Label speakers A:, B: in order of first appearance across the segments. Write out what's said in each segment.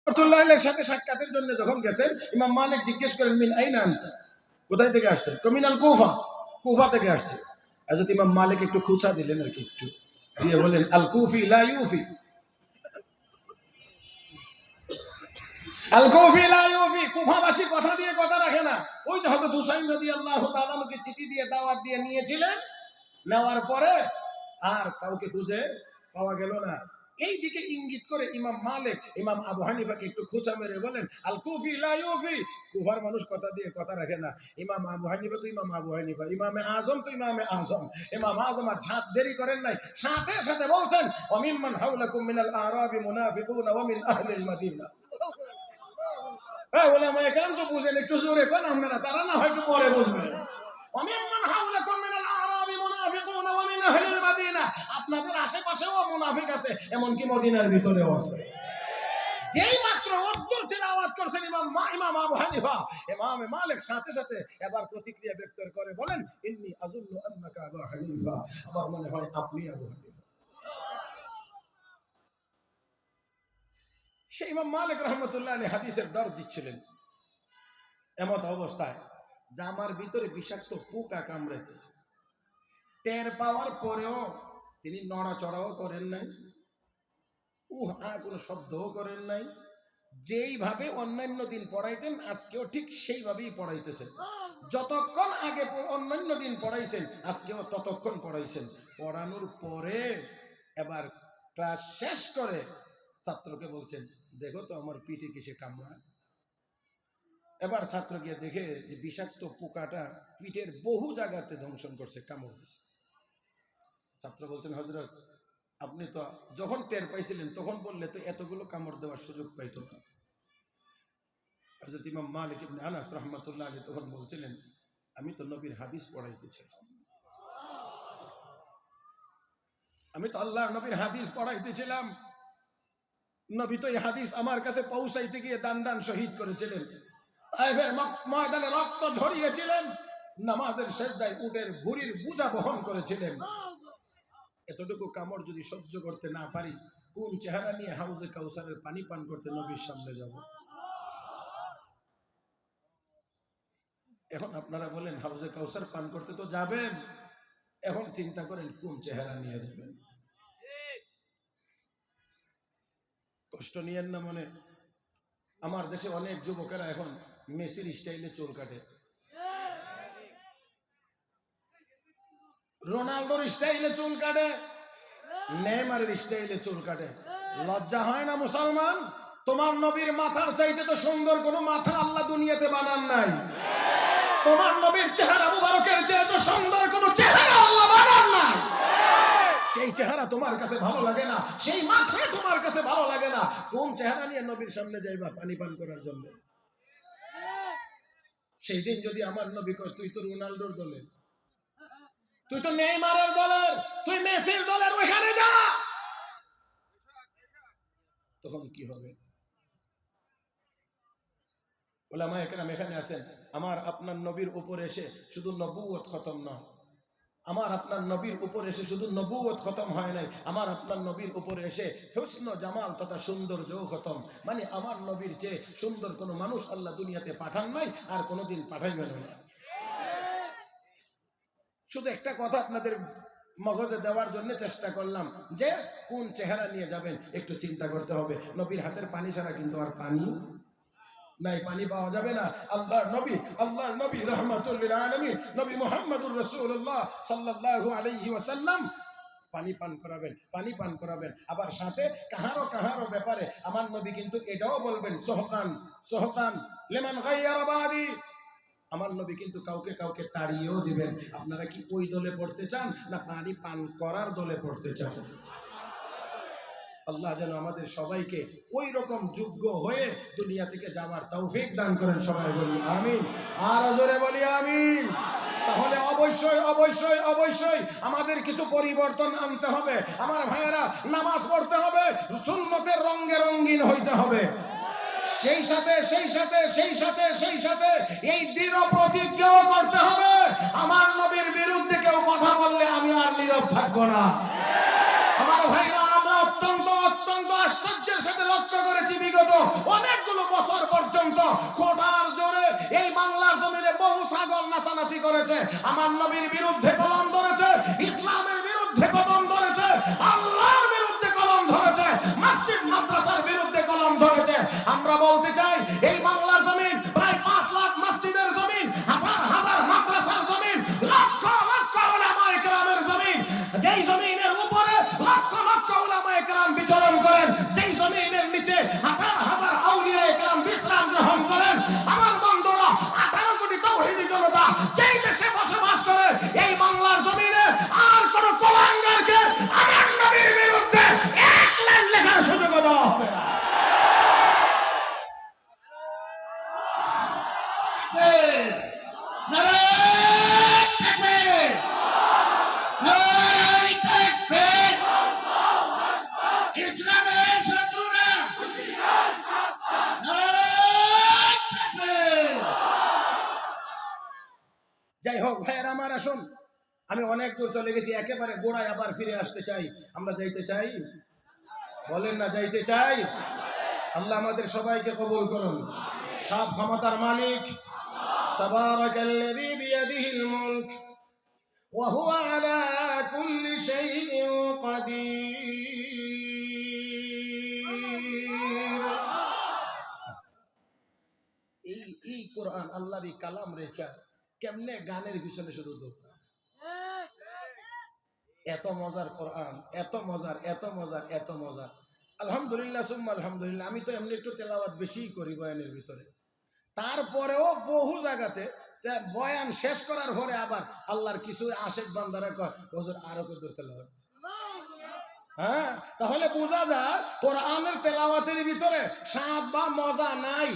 A: রহমাতুল্লাহির সাথে সাক্ষাতের জন্য যখন গেছেন, ইমাম মালিক জিজ্ঞেস করেন মিন আইনা আনতা, কোথায় থেকে আসছেন? মিনাল কুফা, কুফা থেকে আসছে। হযরত ইমাম মালিক একটু খুঁচা দিলেন আর কি, একটু দিয়ে বলেন আল কুফি লা ইউফি, আল কুফি লা ইউফি, কুফাবাসী কথা দিয়ে কথা রাখে না। ওই যে হযরত হুসাইন রাদিয়াল্লাহু তাআলা কে চিঠি দিয়ে দাওয়াত দিয়ে নিয়েছিলেন, নেওয়ার পরে আর কাউকে খুঁজে পাওয়া গেল না। এই দিকে ইঙ্গিত করে ইমাম মালিক ইমাম আবু হানিফাকে একটু খোঁচা মেরে বলেন আল কুফি লা ইউফি, কুফার মানুষ কথা দিয়ে কথা রাখে না। ইমাম আবু হানিফা তো ইমাম আবু হানিফা, ইমামে আজম তো ইমামে আজম। ইমাম আজম আর ছাদ দেরি করেন নাই, সাথে সাথে বলছেন ওয়া মিম্মান হাওলাকুম মিনাল আরাবি মুনাফিকুন ওয়া মিন আহলিল মাদিনা। ওলামা একরাম তো বুঝেন, একটু জোরে কোন আপনারা, তারা না হয়তো পরে বুঝবেন। ওয়া মিম্মান হাওলাকুম মিনাল আরাবি মুনাফিকুন ওয়া মিন আহলিল মাদিনা, আপনাদের আশেপাশেও মুনাফিক আছে, এমনকি মদিনার ভিতরেও আছে। যেই মাত্র উত্তর তেলাওয়াত করছেন ইমাম আবু হানিফা, ইমাম মালিক সাথে সাথে এবার প্রতিক্রিয়া ব্যক্ত করে বলেন ইন্নী আযুন্নু আন্নাকা আবু হানিফা, আমার মনে হয় আপনি আবু হানিফা। সেই ইমাম মালিক রাহমাতুল্লাহ আলাইহি হাদিসের দর্শ দিচ্ছিলেন, এমত অবস্থায় জামার ভিতরে বিষাক্ত পোকা কামড়াইতেছে। টের পাওয়ার পরেও তিনি নড়াচড়াও করেন নাই, কোনো শব্দও করেন নাই। যেইভাবে অন্যান্য দিন পড়াইতেন আজকেও ঠিক সেইভাবেই পড়াইতেছেন। যতক্ষণ আগে অন্যান্য দিন পড়াইছেন আজকেও ততক্ষণ পড়াইছেন। পড়ানোর পরে এবার ক্লাস শেষ করে ছাত্রকে বলছেন দেখো তো আমার পিঠে কিসে কামড়ায়। এবার ছাত্র গিয়ে দেখে যে বিষাক্ত পোকাটা পিঠের বহু জায়গাতে দংশন করছে, কামড় দিচ্ছে। ছাত্র বলছেন হযরত আপনি তো যখন টের পাইছিলেন তখন বললে তো এতগুলো কামড় দেওয়ার সুযোগ পাইতো না। হযরত ইমাম মালিক ইবনে আনাস রাহমাতুল্লাহ আলাইহি তখন বলছিলেন আমি তো নবীর হাদিস পড়াইতেছিলাম, আমি তো আল্লাহর নবীর হাদিস পড়াইতেছিলাম। নবী তো এই হাদিস আমার কাছে পৌঁছাইতে গিয়ে দান দান শহীদ করেছিলেন, তায়েফের ময়দানে রক্ত ঝরিয়েছিলেন, নামাজের সিজদায় উটের ভুঁড়ির বোঝা বহন করেছিলেন। এতটুকু কামড় যদি সহ্য করতে না পারি, কোন চেহারা নিয়ে হাউজে কাউসারের পানি পান করতে নবীর সামনে যাব? এখন আপনারা বলেন হাউজে কাউসার পান করতে তো যাবেন, এখন চিন্তা করেন কোন চেহারা নিয়ে যাবেন। কষ্ট নিয়েন না মনে। আমার দেশে অনেক যুবকেরা এখন মেসির স্টাইলে চুল কাটে, রোনাল্ডোর স্টাইলে চুল কাটে, নেইমারের স্টাইলে চুল কাটে। লজ্জা হয় না মুসলমান? তোমার নবীর মাথার চাইতে তো সুন্দর কোন মাথা আল্লাহ দুনিয়াতে বানান নাই। তোমার নবীর চেহারা মুবারকের চেয়ে তো সুন্দর কোন চেহারা আল্লাহ বানান নাই। সেই চেহারা তোমার কাছে ভালো লাগে না, সেই মাথা তোমার কাছে ভালো লাগে না, কোন চেহারা নিয়ে নবীর সামনে যাইবা পানি পান করার জন্য? সেই দিন যদি আমার নবী কয় তুই তো রোনাল্ডোর দলের, তুই তো নেইমারের দলের, তুই মেসির দলের, ওইখানে যা, তখন কি হবে? উলামায়ে কেরাম এখানে আছেন, আমার আপনার নবীর উপর এসে শুধু নবুয়ত খতম না, আমার আপনার নবীর উপর এসে শুধু নবুয়ত খতম হয় নাই, আমার আপনার নবীর উপর এসে হুসন জামাল তথা সৌন্দর্য খতম। মানে আমার নবীর চেয়ে সুন্দর কোনো মানুষ আল্লাহ দুনিয়াতে পাঠান নাই, আর কোনোদিন পাঠাইবেন না। শুধু একটা কথা আপনাদের মগজে দেওয়ার জন্য চেষ্টা করলাম যে কোন চেহারা নিয়ে যাবেন একটু চিন্তা করতে হবে। নবীর হাতের পানি ছাড়া কিন্তু আর পানি নাই, পানি পাওয়া যাবে না। আল্লাহর নবী রাহমাতুল লিল আলামিন নবী মুহাম্মদুর রাসূলুল্লাহ সাল্লাল্লাহু আলাইহি ওয়াসাল্লাম পানি পান করাবেন। আবার সাথে কাহারো ব্যাপারে আমার নবী কিন্তু এটাও বলবেন সোহকান লিমান গায়্যারা বাদি, আমার নবী কিন্তু কাউকে তাড়িয়েও দিবেন। আপনারা কি ওই দলে পড়তে চান না পানি পান করার দলে পড়তে চান? আল্লাহ যেন আমাদের সবাইকে ওই রকম যোগ্য হয়ে দুনিয়া থেকে যাওয়ার তৌফিক দান করেন। সবাই বলি আমিন, আর জোরে বলি আমিন। তাহলে অবশ্যই আমাদের কিছু পরিবর্তন আনতে হবে। আমার ভাইয়েরা, নামাজ পড়তে হবে, সুন্নতের রঙে রঙিন হইতে হবে। সেই সাথে এই দৃঢ় প্রতিজ্ঞাও করতে হবে, আমার নবীর বিরুদ্ধে কেউ কথা বললে আমি আর নীরব থাকবো না। আমার ভাইরা, আমরা অত্যন্ত আশ্চর্যের সাথে লক্ষ্য করেছি বিগত করেছে, আমার নবীর বিরুদ্ধে কলম ধরেছে, ইসলামের বিরুদ্ধে কলম ধরেছে, আল্লাহর বিরুদ্ধে কলম ধরেছে, মসজিদ মাদ্রাসার বিরুদ্ধে কলম ধরেছে। আমরা বলতে চাই এই বাংলার জমিন প্রায় 5 লাখ মসজিদের জমিন, হাজার হাজার মাদ্রাসার জমিন, লক্ষ লক্ষ উলামায়ে কেরামের জমিন, যেই জমিনের উপরে লক্ষ লক্ষ উলামায়ে কেরাম বিচরণ করেন, যেই জমিনের নিচে হাজার হাজার আউলিয়ায়ে কেরাম বিশ্রাম গ্রহণ করেন। আমার বন্ধুরা, 18 কোটি তাওহীদি জনতা যেই দেশে বসবাস করে, এই বাংলার জমিনে আর কোন কুলাঙ্গারকে আমার নবীর বিরুদ্ধে এক লাইন লেখার সুযোগ দেওয়া হবে না।
B: ইসলামের শত্রুরা
A: যাই হোক ভাইয়ের আমার, আসুন, আমি অনেক দূর চলে গেছি, একেবারে গোড়ায় আবার ফিরে আসতে চাই। আমরা যাইতে চাই, বলেন না যাইতে চাই? আল্লাহ আমাদের সবাইকে কবুল করুন। সব ক্ষমতার মালিক তাবারাকাল্লাযী বিয়াদিহিল মুলক ওয়া হুয়া আলা কুল্লি শাইইন কাদির। এই কোরআন আল্লাহরই কালাম রেখা কেমনে গানের পিছনে শুধু দৌড়। এত মজার কোরআন, এত মজার, এত মজার, এত মজার। আলহামদুলিল্লাহ সুম্মা আলহামদুলিল্লাহ। আমি তো এমনি একটু তেলাওয়াত বেশিই করি বয়ানের ভিতরে, তারপরেও বহু জায়গাতে বয়ান শেষ করার পরে আবার আল্লাহর কিছু আশেক বান্দারা কয় হুজুর আরো কত তেলাওয়াত। হ্যাঁ, তাহলে বোঝা যায় কোরআনের তেলাওয়াতের ভিতরে স্বাদ বা মজা নাই,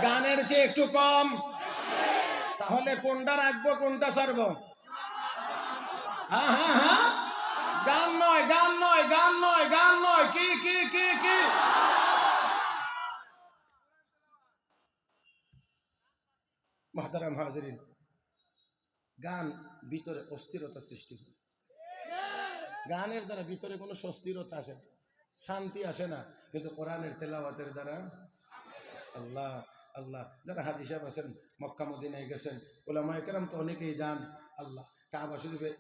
A: গানের চেয়ে একটু কম। তাহলে কোনটা রাখবো, কোনটা ছাড়বো? হ্যাঁ হ্যাঁ হ্যাঁ, গান নয়, গান নয়, গান নয়, গান নয়, কি কি কি কি মুহতারাম হাজিরিন, গান ভিতরে অস্থিরতা সৃষ্টি করে। গানের দ্বারা ভিতরে কোনো সুস্থিরতা আসে না, শান্তি আসে না, কিন্তু কোরআনের তেলাওয়াতের দ্বারা আল্লাহ আল্লাহ। যারা হাজী সাহেব আছেন, মক্কা মদিনায় গেছেন, উলামায়ে কেরাম তো অনেকেই যান। আল্লাহ, কাবা শরীফে,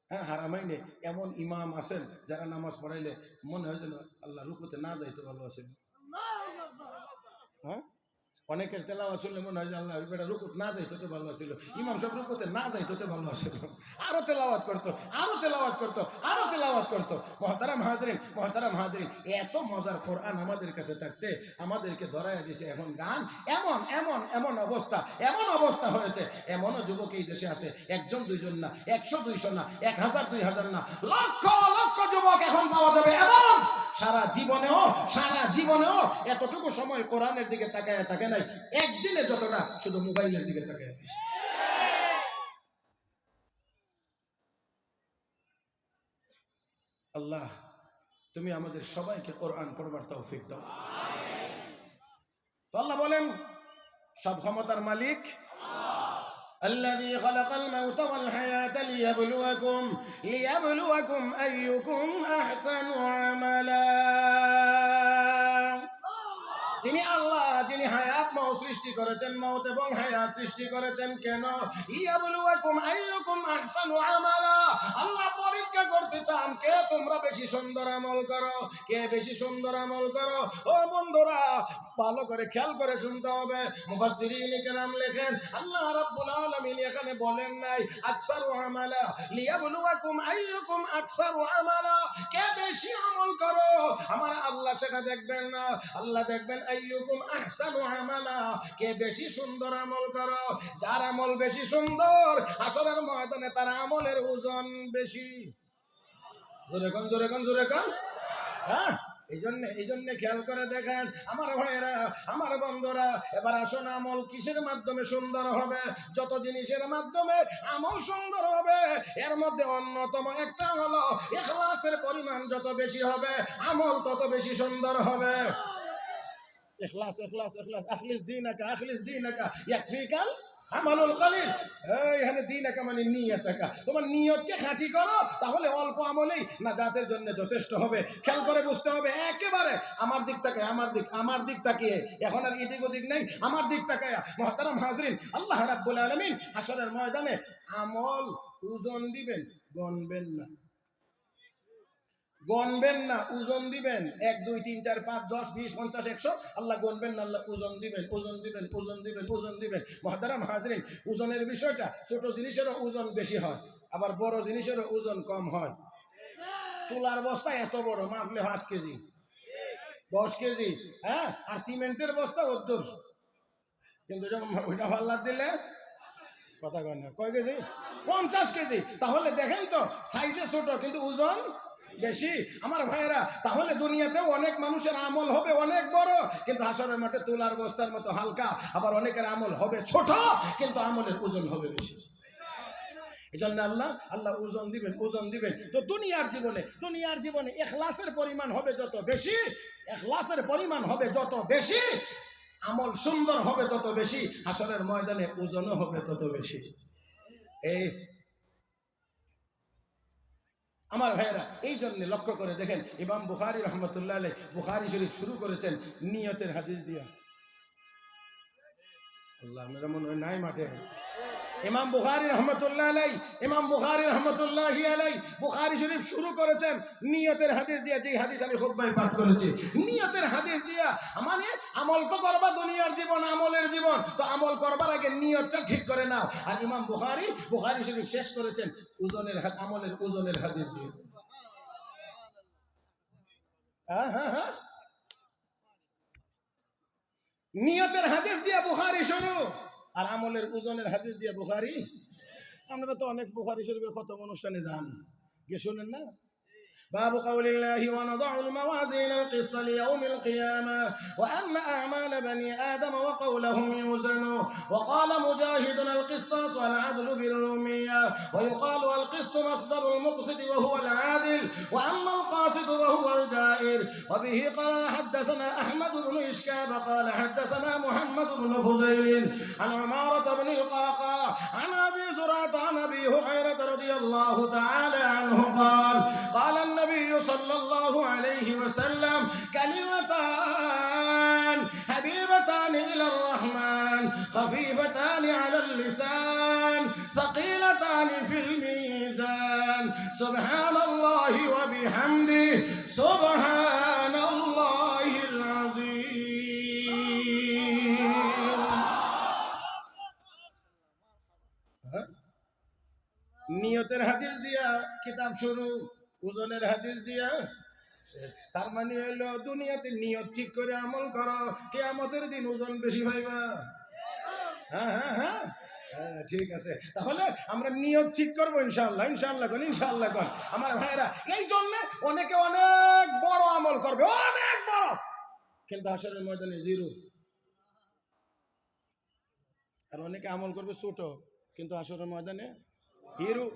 A: হ্যাঁ, হারামাইনে এমন ইমাম আছেন যারা নামাজ পড়াইলে মনে হয় যেন আল্লাহ রুকুতে না যাইতো ভালো আছেন। হ্যাঁ, অনেকের তেলাওয়াত শুনলে মনে হয় যে আল্লাহ বেটা রুকুত না যাইতো তো ভালো ছিল, ইমাম সাহেব রুকুতে না যাইতো তো ভালো আছিল, আরো তেলাওয়াত করতো, আরো তেলাওয়াত করতো, আরো তেলাওয়াত করতো। মুহতারাম হাজিরিন, মুহতারাম হাজিরিন, এত মজার কোরআন আমাদের কাছে থাকতে আমাদেরকে ধরাইয়া দিছে এখন গান। এমন এমন এমন অবস্থা, এমন অবস্থা হয়েছে, এমনও যুবক এই দেশে আছে, 1 2 জন না, 100 200 না, 1000 2000 না, লক্ষ লক্ষ যুবক এখন পাওয়া যাবে। এবং সারা জীবনেও এতটুকু সময় কোরআনের দিকে তাকায় থাকে নাই, একদিনে যতটা শুধু মোবাইলের দিকে তাকায় দিছে। আল্লাহ, তুমি আমাদের সবাইকে কোরআন পড়বার তৌফিক দাও। তো আল্লাহ বলেন, সব ক্ষমতার মালিক الذي خلق الموت والحياة ليبلوكم أيكم أحسن عملا। তিনি আল্লাহ, যিনি হায়াত মওত সৃষ্টি করেছেন, মওত এবং হায়াত সৃষ্টি করেছেন কেন? লিয়াবলুয়াকুম আইয়ুকুম আহসানু আমালা। আল্লাহ পরীক্ষা করতে চান কে তোমরা বেশি সুন্দর আমল করো, কে বেশি সুন্দর আমল করো। ও বন্ধুরা, ভালো করে খেয়াল করে শুনতে হবে। মুফাসসিরিন কেরাম লেখেন, আল্লাহ রাব্বুল আলামিন এখানে বলেন নাই আকসারু আমালা, লিয়াবলুয়াকুম আইয়ুকুম আকসারু আমালা, কে বেশি আমল করো। আমার আল্লাহ সেটা দেখবেন না, আল্লাহ দেখবেন আইয়ুকুম আহসানু আমালা, কে বেশি সুন্দর আমল করো। যার আমল বেশি সুন্দর, হাসরের ময়দানে তার আমলের ওজন বেশি। জোরে কোন, জোরে কোন, জোরে কোন। হ্যাঁ, এই জন্য খেয়াল করে দেখেন আমার ভাইয়েরা, আমার বন্ধুরা, এবার আসুন, আমল কিসের মাধ্যমে সুন্দর হবে? যত জিনিসের মাধ্যমে আমল সুন্দর হবে, এর মধ্যে অন্যতম একটা হলো ইখলাসের পরিমাণ যত বেশি হবে, আমল তত বেশি সুন্দর হবে। ইখলাস, ইখলাস, ইখলাস, আখলিস দীনাকা, আখলিস দীনাকা ইয়াকফিকাল আমালুল কালিল, এখানে দিন একা মানে নিয়ত একা। তোমার নিয়তকে খাঁটি করো, তাহলে অল্প আমলেই নাজাতের জন্য যথেষ্ট হবে। খেয়াল করে বুঝতে হবে, একেবারে আমার দিক তাকায়, আমার দিক তাকিয়ে, এখন আর এদিক ওদিক নেই, আমার দিক তাকায়। মুহতারাম হাজরিন, আল্লাহ রাব্বুল আলামিন হাশরের ময়দানে আমল ওজন দিবেন, গণবেন না, গণবেন না, ওজন দিবেন। 1 2 3 4 5 10 20 50 100, আল্লাহ গণবেন না, আল্লাহ ওজন দিবেন, ওজন দিবেন, ওজন দিবেন, ওজন দিবেন। মুহতারাম হাজরিন, ওজনের বিষয়টা, ছোট জিনিসেরও ওজন বেশি হয়, আবার বড় জিনিসেরও ওজন কম হয়। তুলার বস্তা এত বড়, মাপলে 5 কেজি 10 কেজি, হ্যাঁ, আর সিমেন্টের বস্তা 70, কিন্তু ওইটা পাল্লা দিলে কথা কয় না, কয় কেজি? 50 কেজি। তাহলে দেখেন তো, সাইজে ছোট কিন্তু ওজন বেশি। আমার ভাইয়েরা, তাহলে দুনিয়াতেও অনেক মানুষের আমল হবে অনেক বড়, কিন্তু হাসরের মাঠে তুলার বস্তার মতো হালকা। আবার অনেকের আমল হবে ছোট, কিন্তু আমলের ওজন হবে বেশি। এই জন্য আল্লাহ ওজন দিবেন, ওজন দিবেন। তো দুনিয়ার জীবনে ইখলাসের পরিমাণ হবে যত বেশি, ইখলাসের পরিমাণ হবে যত বেশি, আমল সুন্দর হবে তত বেশি, হাসরের ময়দানে ওজনও হবে তত বেশি। এই আমার ভাইয়েরা, এই জন্য লক্ষ্য করে দেখেন, ইমাম বুখারী রহমতুল্লাহ আলাইহি বুখারী শরীফ শুরু করেছেন নিয়তের হাদিস দিয়া। আল্লাহ, মেরা মনে হয় নাই মাঠে। ইমাম বুখারী রহমতুল্লাহ আলাইহি বুখারী শরীফ শুরু করেছেন নিয়তের হাদিস দিয়া, যে হাদিস আমি খুতবায় পাঠ করেছি। নিয়তের হাদিস দিয়া, মানে আমল তো করবা, দুনিয়ার জীবন আমলের জীবন, তো আমল করবার আগে নিয়তটা ঠিক করে নাও। আর ইমাম বুখারী শরীফ শেষ করেছেন আমলের ওজনের হাদিস দিয়ে। হ্যাঁ, নিয়তের হাদিস দিয়া বুখারী শুরু, আর আমলের ওজনের হাদিস দিয়া বুখারী। আমরা তো অনেক বুখারী শরীফের খতম অনুষ্ঠানে যান, গিয়ে শুনেন না? باب قول الله ونضع الموازين القسط ليوم القيامة وأن أعمال بني آدم وقولهم يوزن. وقال مجاهد القسطاس والعدل بالرومية، ويقال القسط مصدر المقسط وهو العادل، وأما القاسط وهو الجائر. وبه قال حدثنا أحمد بن إشكاب قال حدثنا محمد بن فضيل عن عمارة بن القعقاع عن أبي زرعة عن أبي هريرة رضي الله تعالى عنه قال النبي صلى الله عليه وسلم كلمتان حبيبتان إلى الرحمن خفيفتان على اللسان ثقيلتان في الميزان سبحان الله وبحمده سبحان الله العظيم. নিয়তের হাদিস দিয়া কিতাব শুরু, ওজনের হাদিস দিয়া। তার মানে হইল দুনিয়াতে নিয়ত ঠিক করে আমল করো, কিয়ামতের দিন ওজন বেশি পাইবা। হ্যাঁ, ঠিক আছে। তাহলে আমরা নিয়ত ঠিক করবো ইনশাআল্লাহ, ইনশাআল্লাহ কোন আমার ভাইরা। এই জন্য অনেকে অনেক বড় আমল করবে, অনেক বড়, কিন্তু হাশরের ময়দানে জিরো। আর অনেকে আমল করবে ছোট, কিন্তু হাশরের ময়দানে হিরো।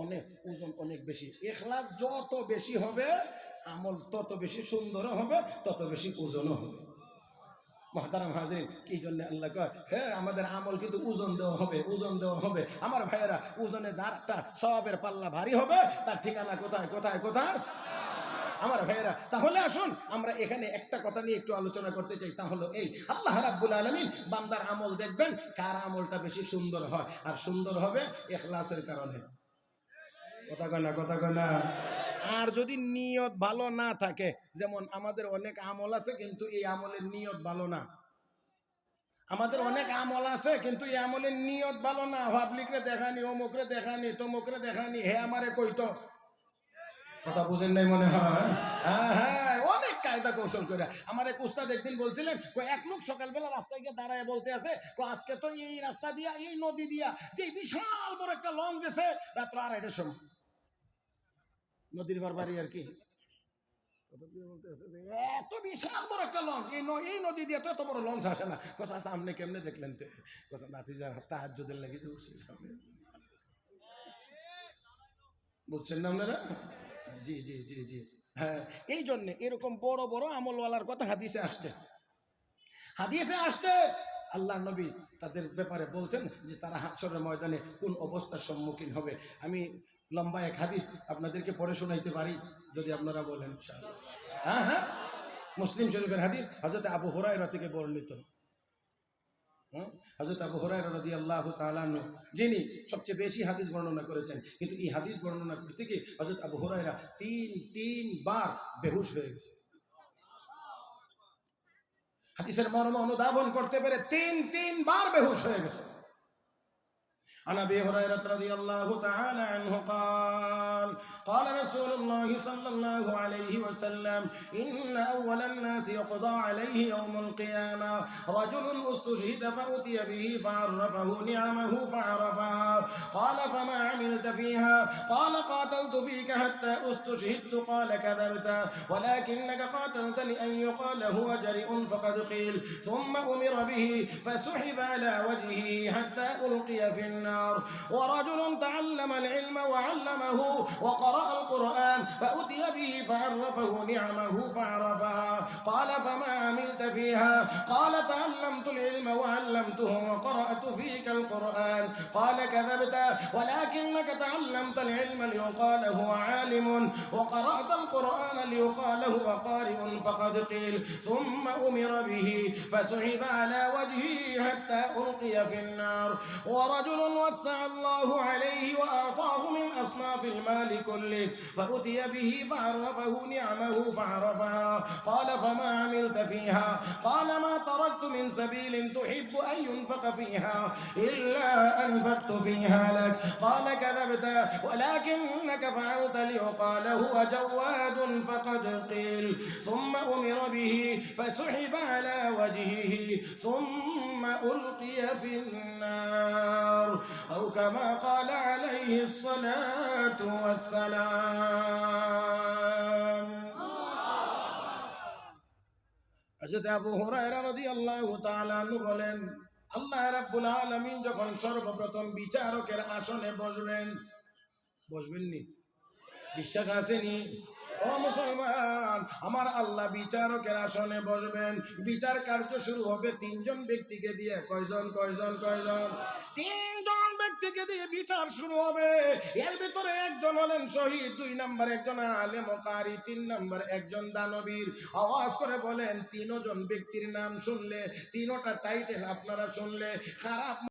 A: অনেক ওজন অনেক বেশি। ইখলাস যত বেশি হবে, আমল তত বেশি সুন্দর হবে, তত বেশি ওজনও হবে। মুহতারাম হাজিরিন, এই জন্য আল্লাহ কয়, হ্যাঁ আমাদের আমল কিন্তু ওজন দেওয়া হবে। আমার ভাইয়েরা, ওজনে যারটা সওয়াবের পাল্লা ভারী হবে, তার ঠিকানা কোথায়? আমার ভাইয়েরা, তাহলে আসুন আমরা এখানে একটা কথা নিয়ে একটু আলোচনা করতে চাই। তা হলো এই, আল্লাহ রাব্বুল আলামিন বান্দার আমল দেখবেন, কার আমলটা বেশি সুন্দর হয়, আর সুন্দর হবে ইখলাসের কারণে। কথা কয় না? আর যদি নিয়ত ভালো না থাকে, যেমন আমাদের অনেক আমল আছে কিন্তু এই আমলের নিয়ত ভালো না, আমাদের অনেক আমল আছে কিন্তু এই আমলের নিয়ত ভালো না, পাবলিকরে দেখানি, অমুকরে দেখানি, তমুকরে দেখানি, হে আমারে কইতো। কথা বুঝেন নাই মনে হয়? হ্যাঁ, অনেক কায়দা কৌশল করে। আমার এক উস্তাদ একদিন বলছিলেন, এক লোক সকালবেলা রাস্তায় গিয়ে দাঁড়ায় বলতে আছে, আজকে তো এই রাস্তা দিয়া, এই নদী দিয়া যে বিশাল বড় একটা লঞ্চ গেছে রাত্র 2:30টার সময়। নদীর বারবারই আর কি, এত বিশাল বড় একটা লঞ্চ, এই নদী দিয়ে তো এত বড় লঞ্চ আসে না। কথা আপনি কেমনে দেখলেন? বাতিজা তাহাজ্জুদের লেগেছে, বুঝছেন না আপনারা? জি। হ্যাঁ, এই জন্য এরকম বড় বড় আমলওয়ালার কথা হাদিসে আসছে। আল্লাহ নবী তাদের ব্যাপারে বলছেন যে তারা হাশরের ময়দানে কোন অবস্থার সম্মুখীন হবে। আমি লম্বা এক হাদিস আপনাদেরকে পড়ে শোনাইতে পারি যদি আপনারা বলেন ইনশাআল্লাহ। হ্যাঁ হ্যাঁ, মুসলিম শরীফের হাদিস, হযরত আবু হুরায়রা থেকে বর্ণিত। হযরত আবু হুরায়রা রাদিয়াল্লাহু তাআলা আনহু যিনি সবচেয়ে বেশি হাদিস বর্ণনা করেছেন, কিন্তু এই হাদিস বর্ণনা করতে গিয়ে হযরত আবু হুরায়রা তিনবার বেহুশ হয়ে গেছে। হাদিসের মর্ম অনুধাবন করতে পেরে তিনবার বেহুশ হয়ে গেছে। عن ابي هريره رضي الله تعالى عنه قال قال رسول الله صلى الله عليه وسلم ان اول الناس يقضى عليه يوم القيامه رجل استشهد فاتي به فعرفه نعمه فعرفها قال فما عملت فيها قال قاتلت فيك حتى استشهدت قال كذبت ولكنك قاتلتني ان يقال هو جريء فقد قيل ثم امر به فسحب على وجهه حتى القي في النار ورجل تعلم العلم وعلمه وقرأ القرآن فأتي به فعرفه نعمه فعرفها قال فما عملت فيها قال تعلمت العلم وعلمته وقرأت فيك القرآن قال كذبت ولكنك تعلمت العلم ليقال هو عالم وقرأت القرآن ليقال هو قارئ فقد قيل ثم أمر به فسحب على وجهه حتى ألقي في النار ورجل وسع الله عليه وأعطاه من أصناف المال كله فأتي به فعرفه نعمه فعرفها قال فما عملت فيها قال ما تركت من سبيل تحب أن ينفق فيها إلا أنفقت فيها لك قال كذبت ولكنك فعلت ليقال هو جواد فقد قيل ثم أمر به فسحب على وجهه ثم ألقي في النار أو كما قال عليه الصلاة والسلام হযরত আবু হুরায়রা রাদিয়াল্লাহু তাআলা আনহু বলেন, আল্লাহ রাব্বুল আলামিন যখন সর্বপ্রথম বিচারকের আসনে বসবেননি, বিশ্বাস আসেনি? ও মুসলমান, আমার আল্লাহ বিচারকের আসনে বসবেন। বিচার কার্য শুরু হবে তিনজন ব্যক্তিকে দিয়ে। কয়জন? তিনজন ব্যক্তিকে দিয়ে বিচার শুরু হবে। এর ভিতরে একজন হলেন শহীদ, 2 নম্বর একজন আলেম ও কারি, 3 নম্বর একজন দানবীর। আওয়াজ করে বলেন, তিনজন ব্যক্তির নাম শুনলে, তিনটা টাইটেল আপনারা শুনলে খারাপ